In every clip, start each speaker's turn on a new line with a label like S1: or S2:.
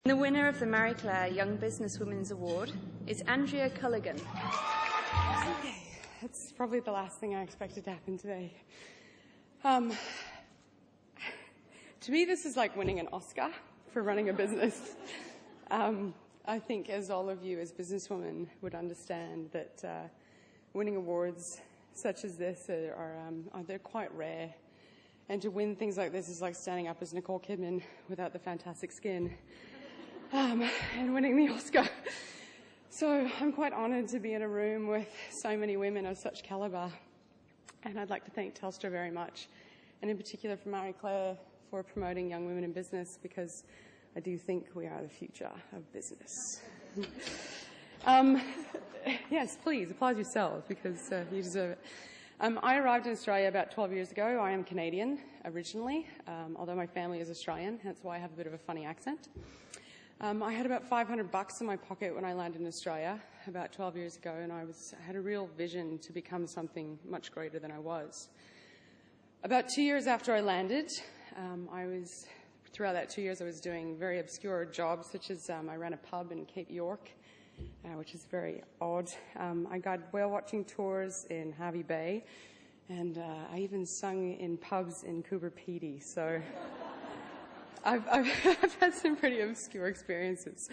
S1: The winner of the Marie Claire Young Businesswomen's Award is Andrea Culligan.
S2: Okay, that's probably the last thing I expected to happen today. To me, this is like winning an Oscar for running a business. I think, as all of you as businesswomen would understand, that winning awards such as this they're quite rare. And to win things like this is like standing up as Nicole Kidman without the fantastic skin. And winning the Oscar. So I'm quite honoured to be in a room with so many women of such calibre. And I'd like to thank Telstra very much, and in particular for Marie Claire for promoting young women in business, because I do think we are the future of business. Yes, please, applaud yourselves, because you deserve it. I arrived in Australia about 12 years ago. I am Canadian originally, although my family is Australian, hence why I have a bit of a funny accent. I had about $500 in my pocket when I landed in Australia about 12 years ago, and I had a real vision to become something much greater than I was. About 2 years after I landed, throughout that 2 years I was doing very obscure jobs, such as I ran a pub in Cape York, which is very odd. I got whale watching tours in Hervey Bay, and I even sung in pubs in Coober Pedy, so I've had some pretty obscure experiences.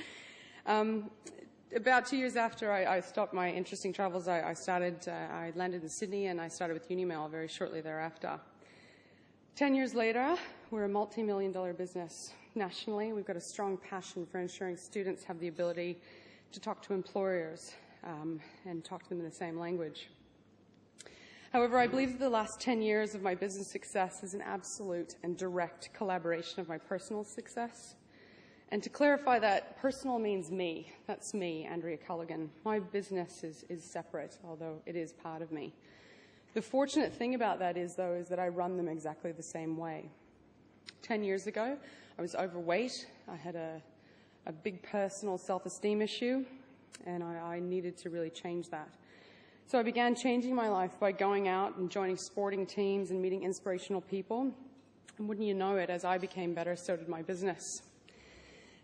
S2: About 2 years after I stopped my interesting travels, I landed in Sydney, and I started with Unimail very shortly thereafter. 10 years later, we're a multi-million-dollar business nationally. We've got a strong passion for ensuring students have the ability to talk to employers and talk to them in the same language. However, I believe that the last 10 years of my business success is an absolute and direct collaboration of my personal success. And to clarify that, personal means me. That's me, Andrea Culligan. My business is separate, although it is part of me. The fortunate thing about that is that I run them exactly the same way. 10 years ago, I was overweight. I had a big personal self-esteem issue, and I needed to really change that. So I began changing my life by going out and joining sporting teams and meeting inspirational people. And wouldn't you know it, as I became better, so did my business.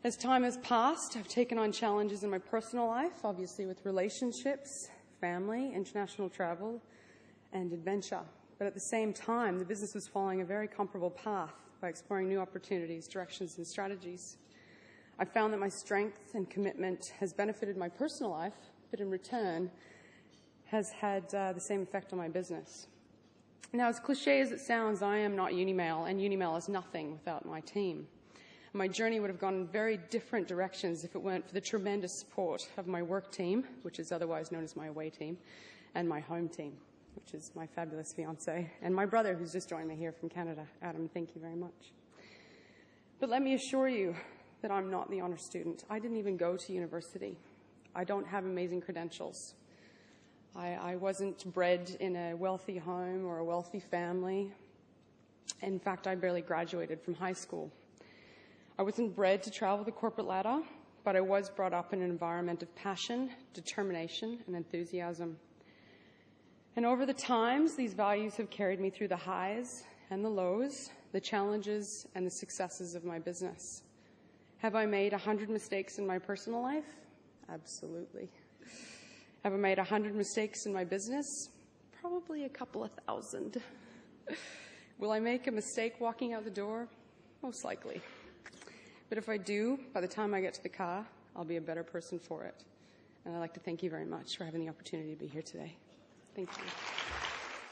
S2: As time has passed, I've taken on challenges in my personal life, obviously with relationships, family, international travel, and adventure. But at the same time, the business was following a very comparable path by exploring new opportunities, directions, and strategies. I found that my strength and commitment has benefited my personal life, but in return has had the same effect on my business. Now, as cliche as it sounds, I am not Unimail, and Unimail is nothing without my team. My journey would have gone in very different directions if it weren't for the tremendous support of my work team, which is otherwise known as my away team, and my home team, which is my fabulous fiancé, and my brother, who's just joined me here from Canada. Adam, thank you very much. But let me assure you that I'm not the honour student. I didn't even go to university. I don't have amazing credentials. I wasn't bred in a wealthy home or a wealthy family. In fact, I barely graduated from high school. I wasn't bred to travel the corporate ladder, but I was brought up in an environment of passion, determination, and enthusiasm. And over the times, these values have carried me through the highs and the lows, the challenges and the successes of my business. Have I made 100 mistakes in my personal life? Absolutely. Have I made 100 mistakes in my business? Probably a couple of thousand. Will I make a mistake walking out the door? Most likely. But if I do, by the time I get to the car, I'll be a better person for it. And I'd like to thank you very much for having the opportunity to be here today. Thank you.